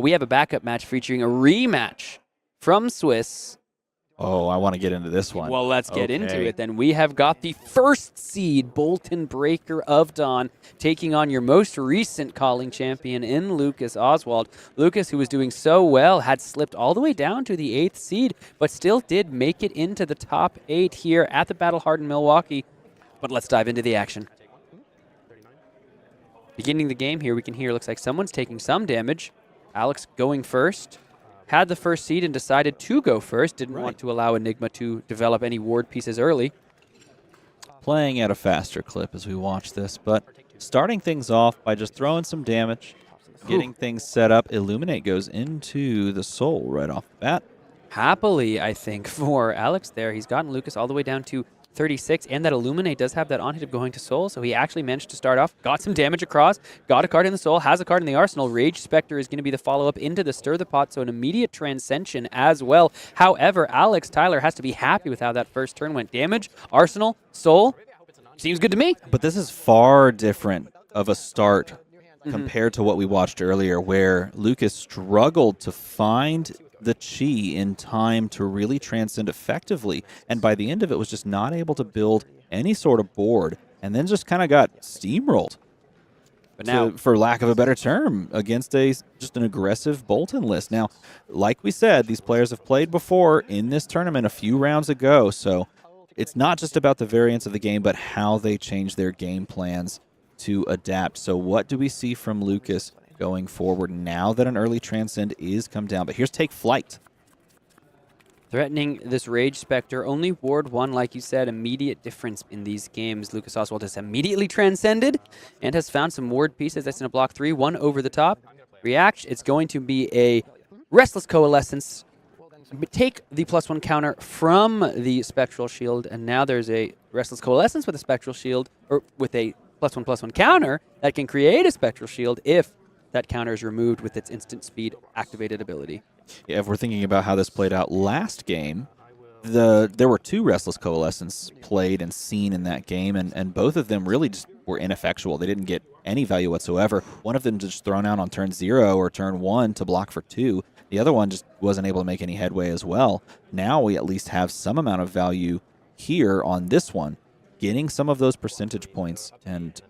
we have a backup match featuring a rematch from Swiss. Oh, I want to get into this one. Well, let's get into it then. We have got the first seed Boltyn Breaker of Dawn taking on your most recent calling champion in Lucas Oswald. Lucas, who was doing so well, had slipped all the way down to the 8th seed, but still did make it into the top 8 here at the Battle Hardened Milwaukee. But let's dive into the action. Beginning the game here, we can hear looks like someone's taking some damage. Alex going first. Had the first seed and decided to go first. Didn't want to allow Enigma to develop any ward pieces early. Playing at a faster clip as we watch this, but starting things off by just throwing some damage, getting things set up. Illuminate goes into the soul right off the bat. Happily, I think, for Alex there. He's gotten Lucas all the way down to 36, and that Illuminate does have that on hit of going to soul, so he actually managed to start off, got some damage across, got a card in the soul, has a card in the arsenal. Rage Spectre is going to be the follow-up into the Stir the Pot, so an immediate transcension as well. However, Alex Tyler has to be happy with how that first turn went. Damage, arsenal, soul, seems good to me. But this is far different of a start compared to what we watched earlier, where Lucas struggled to find the chi in time to really transcend effectively, and by the end of it was just not able to build any sort of board, and then just kind of got steamrolled, but now, for lack of a better term, against just an aggressive Boltyn list. Now, like we said, these players have played before in this tournament a few rounds ago, so it's not just about the variance of the game, but how they change their game plans to adapt. So what do we see from Lucas going forward now that an early transcend is come down? But here's Take Flight. threatening this Rage Spectre. Only ward 1, like you said, immediate difference in these games. Lucas Oswald has immediately transcended and has found some ward pieces. That's in a block 3, 1 over the top. React, it's going to be a Restless Coalescence. Take the +1 counter from the Spectral Shield, and now there's a Restless Coalescence with a Spectral Shield, or with a +1/+1 counter that can create a Spectral Shield if that counter is removed with its instant speed activated ability. Yeah, if we're thinking about how this played out last game, there were 2 Restless Coalescence played and seen in that game, and both of them really just were ineffectual. They didn't get any value whatsoever. One of them just thrown out on turn 0 or turn 1 to block for 2. The other one just wasn't able to make any headway as well. Now we at least have some amount of value here on this one, getting some of those percentage points, and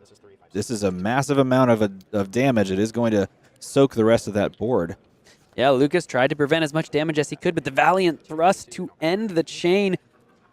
this is a massive amount of damage. It is going to soak the rest of that board. Yeah, Lucas tried to prevent as much damage as he could, but the Valiant Thrust to end the chain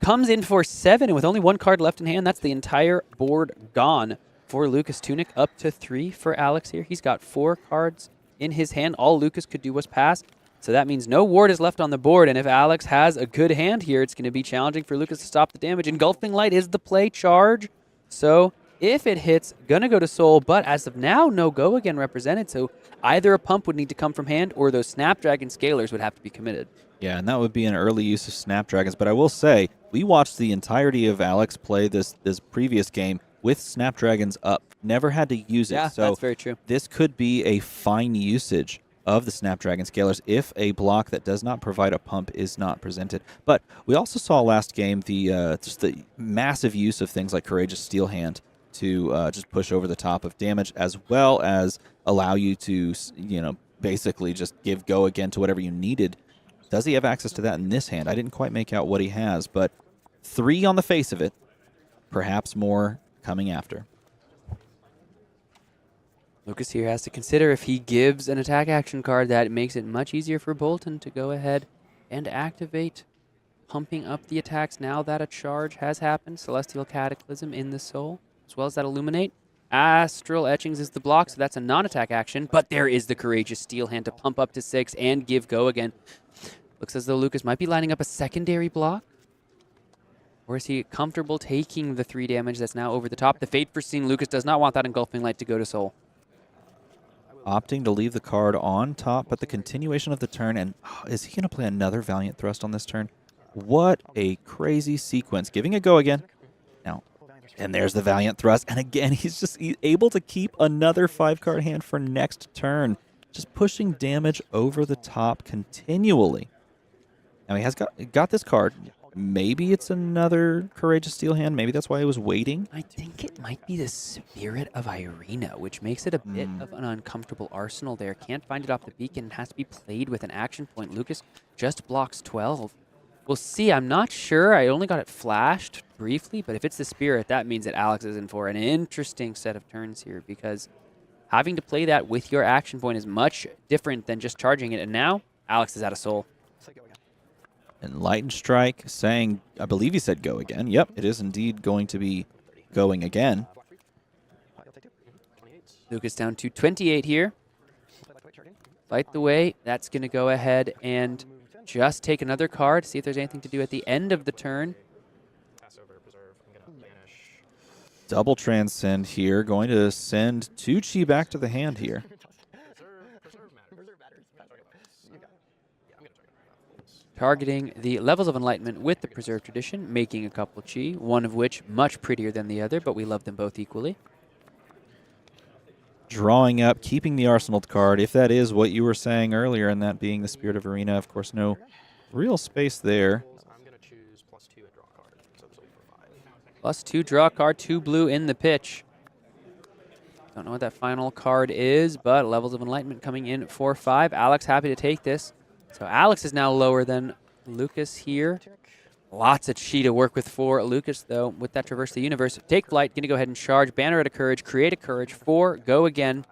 comes in for 7, and with only 1 card left in hand, that's the entire board gone for Lucas. Tunic up to 3 for Alex here. He's got 4 cards in his hand. All Lucas could do was pass, so that means no ward is left on the board, and if Alex has a good hand here, it's going to be challenging for Lucas to stop the damage. Engulfing Light is the play charge, so if it hits, gonna go to soul, but as of now, no go again represented, so either a pump would need to come from hand or those Snapdragon Scalers would have to be committed. Yeah, and that would be an early use of Snapdragons, but I will say, we watched the entirety of Alex play this previous game with Snapdragons up. Never had to use it. Yeah, so that's very true. This could be a fine usage of the Snapdragon Scalers if a block that does not provide a pump is not presented. But we also saw last game just the massive use of things like Courageous Steel Hand to just push over the top of damage, as well as allow you to, basically just give go again to whatever you needed. Does he have access to that in this hand? I didn't quite make out what he has, but 3 on the face of it, perhaps more coming after. Lucas here has to consider if he gives an attack action card, that makes it much easier for Boltyn to go ahead and activate, pumping up the attacks now that a charge has happened. Celestial Cataclysm in the soul, as well as that Illuminate. Astral Etchings is the block, so that's a non-attack action, but there is the Courageous Steel Hand to pump up to 6 and give go again. Looks as though Lucas might be lining up a secondary block. Or is he comfortable taking the 3 damage that's now over the top? The Fate Foreseen, Lucas does not want that Engulfing Light to go to soul. Opting to leave the card on top, but the continuation of the turn, and is he going to play another Valiant Thrust on this turn? What a crazy sequence. Giving a go again. Now, and there's the Valiant Thrust, and again, he's able to keep another 5-card hand for next turn, just pushing damage over the top continually. Now he has got this card. Maybe it's another Courageous Steel Hand. Maybe that's why he was waiting. I think it might be the Spirit of Irina, which makes it a bit of an uncomfortable arsenal there. Can't find it off the beacon. Has to be played with an action point. Lucas just blocks 12. We'll see. I'm not sure. I only got it flashed briefly, but if it's the Spirit, that means that Alex is in for an interesting set of turns here, because having to play that with your action point is much different than just charging it. And now, Alex is out of soul. Enlightened Strike saying, I believe he said go again. Yep, it is indeed going to be going again. Lucas down to 28 here. Light the way. That's going to go ahead and just take another card, see if there's anything to do at the end of the turn. Double Transcend here, going to send 2 chi back to the hand here. Targeting the levels of enlightenment with the Preserved Tradition, making a couple chi, one of which much prettier than the other, but we love them both equally. Drawing up, keeping the Arsenal card, if that is what you were saying earlier, and that being the Spirit of Arena. Of course, no real space there. +2, draw a card, 2 blue in the pitch. Don't know what that final card is, but levels of enlightenment coming in for 5. Alex happy to take this. So Alex is now lower than Lucas here. Lots of chi to work with for Lucas, though, with that Traverse the Universe. Take flight, going to go ahead and charge. Banner out of Courage, create a Courage. 4, go again.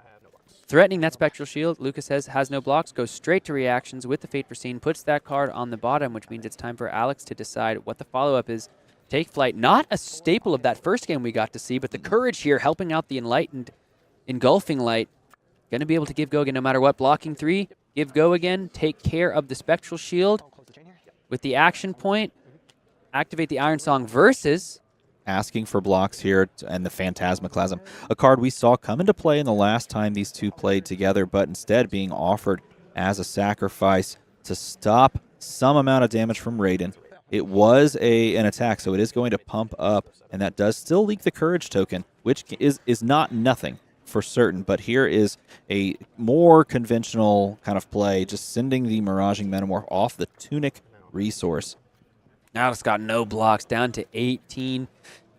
Threatening that Spectral Shield. Lucas says has no blocks, goes straight to reactions with the Fate Foreseen, puts that card on the bottom, which means it's time for Alex to decide what the follow-up is. Take flight, not a staple of that first game we got to see, but the Courage here helping out the Enlightened Engulfing Light. Going to be able to give go again no matter what. Blocking 3, give go again, take care of the Spectral Shield. With the action point, activate the Iron Song versus... Asking for blocks here, and the Phantasmaclasm, a card we saw come into play in the last time these two played together, but instead being offered as a sacrifice to stop some amount of damage from Raiden. It was an attack, so it is going to pump up, and that does still leak the Courage token, which is not nothing for certain, but here is a more conventional kind of play, just sending the Miraging Metamorph off the Tunic resource. Alex got no blocks, down to 18.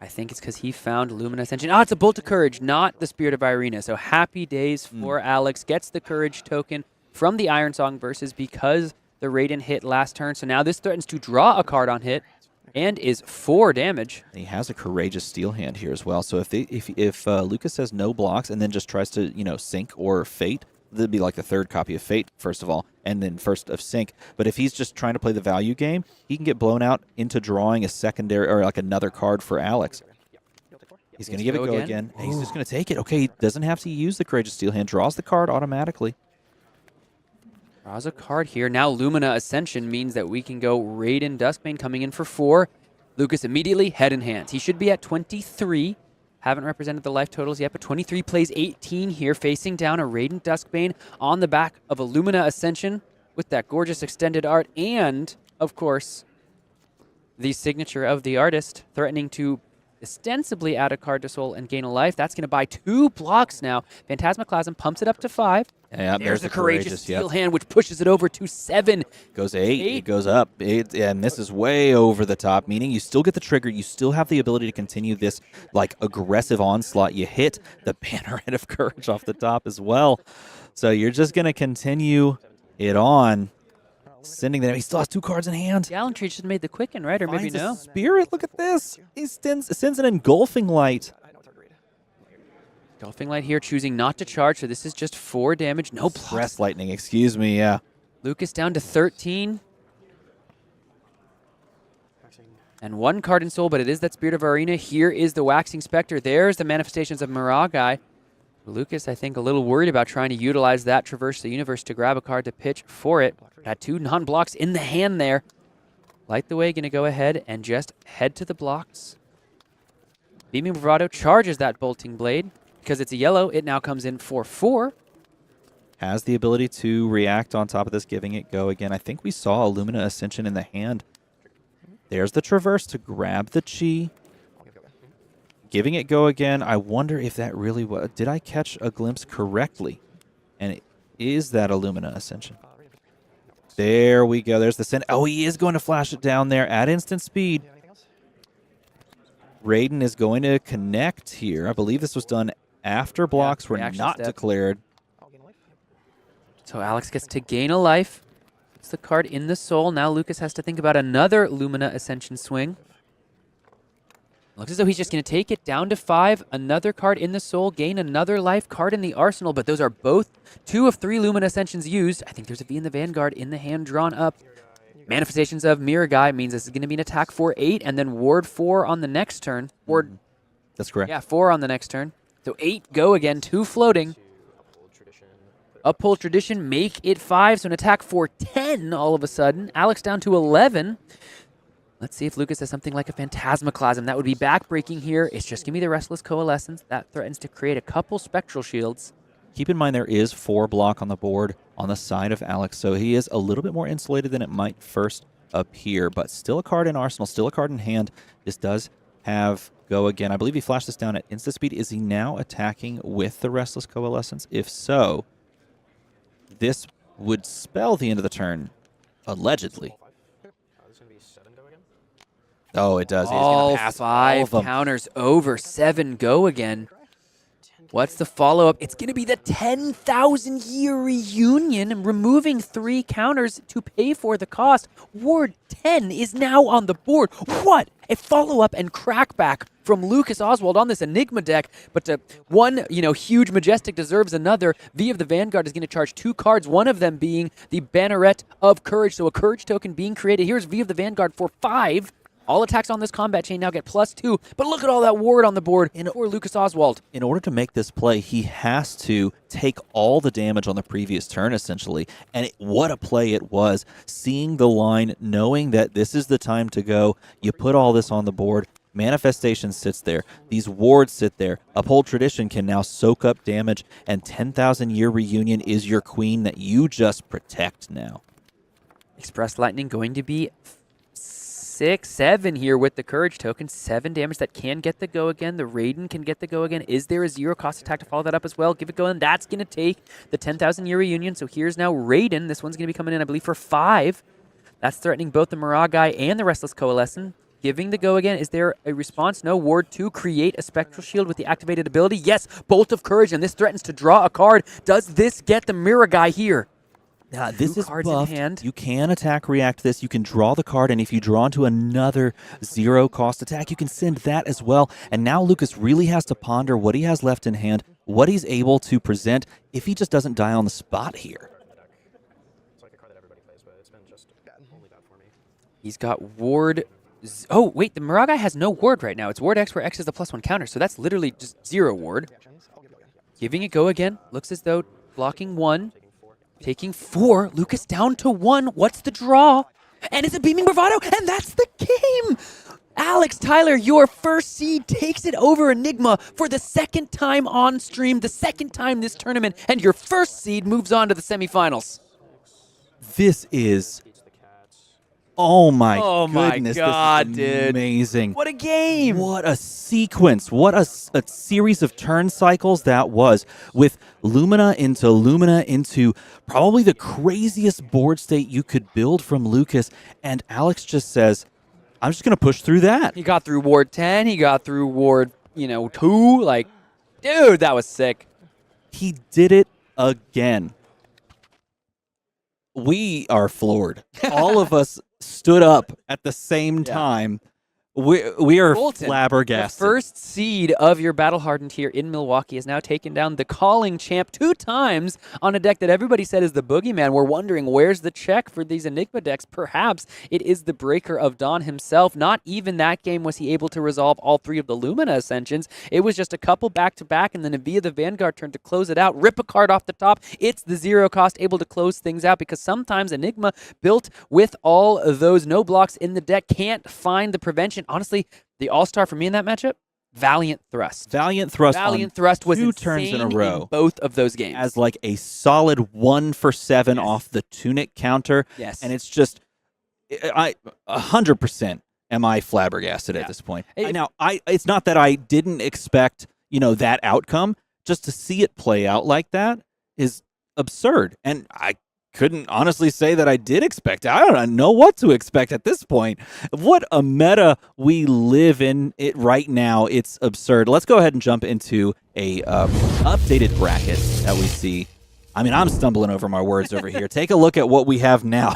I think it's because he found Lumina Ascension. Oh, it's a Bolt of Courage, not the Spirit of Irina. So happy days for Alex. Gets the Courage token from the Iron Song versus because the Raiden hit last turn. So now this threatens to draw a card on hit and is 4 damage. He has a Courageous Steel Hand here as well. So if Lucas has no blocks and then just tries to sync or Fate, that'd be like the 3rd copy of Fate, first of all, and then first of Sync. But if he's just trying to play the value game, he can get blown out into drawing a secondary or like another card for Alex. He's going to give it go again, and he's just going to take it. Okay, he doesn't have to use the Courageous Steel Hand, draws the card automatically. Draws a card here. Now Lumina Ascension means that we can go Raiden Duskbane coming in for 4. Lucas immediately head in hands. He should be at 23. Haven't represented the life totals yet, but 23 plays 18 here, facing down a Raiden Duskbane on the back of a Lumina Ascension with that gorgeous extended art and, of course, the signature of the artist, threatening to ostensibly add a card to soul and gain a life. That's going to buy 2 blocks now. Phantasmaclasm pumps it up to 5. Yeah, there's the Courageous Steel Hand, which pushes it over to 7. Goes 8. It goes up. And this is way over the top, meaning you still get the trigger. You still have the ability to continue this like aggressive onslaught. You hit the Banner of Courage off the top as well. So you're just going to continue it on. Sending them. He still has 2 cards in hand. Gallantry just made the quicken, right? Or maybe no. Spirit, look at this. He sends an Engulfing Light. Engulfing Light here, choosing not to charge, so this is just 4 damage. No blocks. Stress Lightning, excuse me, yeah. Lucas down to 13. And 1 card in soul, but it is that Spirit of Arena. Here is the Waxing Spectre. There's the manifestations of Miragai. Lucas, I think, a little worried about trying to utilize that Traverse the Universe to grab a card to pitch for it. Had 2 non-blocks in the hand there. Light the Way, going to go ahead and just head to the blocks. Beaming Bravado charges that Bolting Blade. Because it's a yellow, it now comes in for 4. Has the ability to react on top of this, giving it go again. I think we saw a Lumina Ascension in the hand. There's the Traverse to grab the Chi. Giving it go again. I wonder if that really was... Did I catch a glimpse correctly? And is that a Lumina Ascension? There we go. There's the send. Oh, he is going to flash it down there at instant speed. Raiden is going to connect here. I believe this was done after blocks were not declared. So Alex gets to gain a life. It's the card in the soul. Now Lucas has to think about another Lumina Ascension swing. Looks as though he's just going to take it down to 5. Another card in the soul, gain another life, card in the arsenal, but those are both 2 of 3 Lumina Ascensions used. I think there's a V in the Vanguard in the hand drawn up. Manifestations of Mirror Guy means this is going to be an attack for 8 and then ward 4 on the next turn. Ward, That's correct. Yeah, 4 on the next turn. So 8 go again, 2 floating. Uphold Tradition, make it 5, so an attack for 10 all of a sudden. Alex down to 11. Let's see if Lucas has something like a Phantasmaclasm. That would be backbreaking here. It's just going to be the Restless Coalescence. That threatens to create a couple Spectral Shields. Keep in mind there is 4 block on the board on the side of Alex, so he is a little bit more insulated than it might first appear, but still a card in arsenal, still a card in hand. This does have go again. I believe he flashed this down at instant speed. Is he now attacking with the Restless Coalescence? If so, this would spell the end of the turn, allegedly. Oh, it does. He's going to pass 5 counters over, 7 go again. What's the follow-up? It's going to be the 10,000-year reunion, and removing 3 counters to pay for the cost. Ward 10 is now on the board. What? A follow-up and crackback from Lucas Oswald on this Enigma deck. But one, huge Majestic deserves another. V of the Vanguard is going to charge 2 cards, one of them being the Banneret of Courage. So a Courage token being created. Here's V of the Vanguard for 5. All attacks on this combat chain now get +2, but look at all that ward on the board for Lucas Oswald. In order to make this play, he has to take all the damage on the previous turn, essentially. And what a play it was, seeing the line, knowing that this is the time to go. You put all this on the board. Manifestation sits there. These wards sit there. Uphold Tradition can now soak up damage, and 10,000-year reunion is your queen that you just protect now. Express Lightning going to be 6, 7 here with the Courage token. 7 damage that can get the go again. The Raiden can get the go again. Is there a 0-cost attack to follow that up as well? Give it go, and that's going to take the 10,000-year reunion. So here's now Raiden. This one's going to be coming in, I believe, for 5. That's threatening both the Mirage and the Restless Coalescence. Giving the go again. Is there a response? No. Ward 2, create a Spectral Shield with the activated ability. Yes, Bolt of Courage, and this threatens to draw a card. Does this get the Mirror Guy here? This is cards buffed. in hand. You can attack react this. You can draw the card, and if you draw into another 0-cost attack, you can send that as well. And now Lucas really has to ponder what he has left in hand, what he's able to present if he just doesn't die on the spot here. He's got Ward. Oh, wait, the Mirage has no ward right now. It's Ward X where X is the +1 counter, so that's literally just 0 ward. Giving it go again. Looks as though blocking 1. Taking 4, Lucas down to 1. What's the draw? And it's a Beaming Bravado, and that's the game! Alex Tyler, your first seed, takes it over Enigma for the 2nd time on stream, the 2nd time this tournament, and your first seed moves on to the semifinals. This is... Oh my goodness, God, this is amazing. Dude. What a game! What a sequence. What a series of turn cycles that was, with Lumina into probably the craziest board state you could build from Lucas, and Alex just says, I'm just going to push through that. He got through Ward 10, he got through Ward, 2, like, dude, that was sick. He did it again. We are floored. All of us stood up at the same time. We are Boltyn, flabbergasted. The first seed of your Battle Hardened here in Milwaukee has now taken down the Calling Champ 2 times on a deck that everybody said is the Boogeyman. We're wondering, where's the check for these Enigma decks? Perhaps it is the Breaker of Dawn himself. Not even that game was he able to resolve all 3 of the Lumina Ascensions. It was just a couple back-to-back, and then a via the Vanguard turn to close it out. Rip a card off the top. It's the 0-cost able to close things out, because sometimes Enigma, built with all of those no blocks in the deck, can't find the prevention. Honestly, the all-star for me in that matchup, Valiant Thrust. Valiant Thrust was 2 turns in a row in both of those games. as like a solid 1 for 7 off the Tunic counter. Yes. And it's just, 100% am I flabbergasted at this point. It's not that I didn't expect, that outcome. Just to see it play out like that is absurd. And couldn't honestly say that I did expect it. I don't know what to expect at this point. What a meta we live in it right now. It's absurd. Let's go ahead and jump into a updated bracket that we see. I mean, I'm stumbling over my words over here. Take a look at what we have now.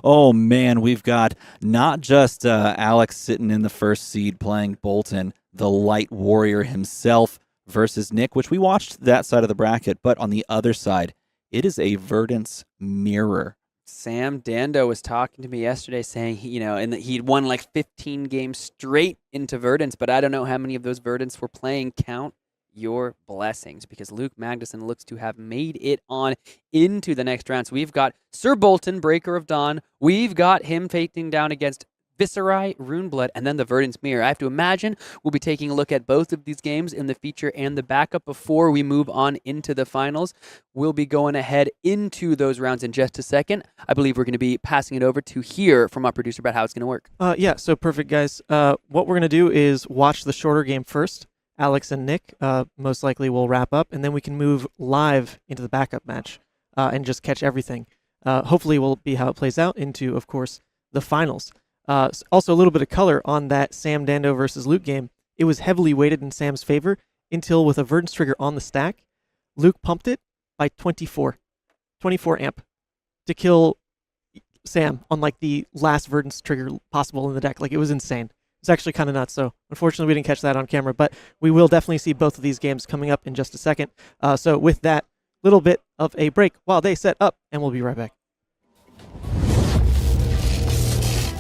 Oh, man, we've got not just Alex sitting in the first seed playing Boltyn, the light warrior himself, versus Nick, which we watched that side of the bracket, but on the other side, it is a Verdance mirror. Sam Dando was talking to me yesterday saying, and that he'd won like 15 games straight into Verdance, but I don't know how many of those Verdance were playing. Count your blessings, because Luke Magnuson looks to have made it on into the next round. So we've got Sir Boltyn, Breaker of Dawn. We've got him facing down against Viserai, Runeblood, and then the Verdance Mirror. I have to imagine we'll be taking a look at both of these games in the feature and the backup before we move on into the finals. We'll be going ahead into those rounds in just a second. I believe we're going to be passing it over to hear from our producer about how it's going to work. Yeah, so perfect, guys. What we're going to do is watch the shorter game first. Alex and Nick most likely will wrap up, and then we can move live into the backup match and just catch everything. Hopefully will be how it plays out into, of course, the finals. Also, a little bit of color on that Sam Dando versus Luke game. It was heavily weighted in Sam's favor until, with a Verdance trigger on the stack, Luke pumped it by 24 amp to kill Sam on like the last Verdance trigger possible in the deck. Like, it was insane. It's actually kind of nuts. So unfortunately, we didn't catch that on camera, but we will definitely see both of these games coming up in just a second. So with that, little bit of a break while they set up, and we'll be right back.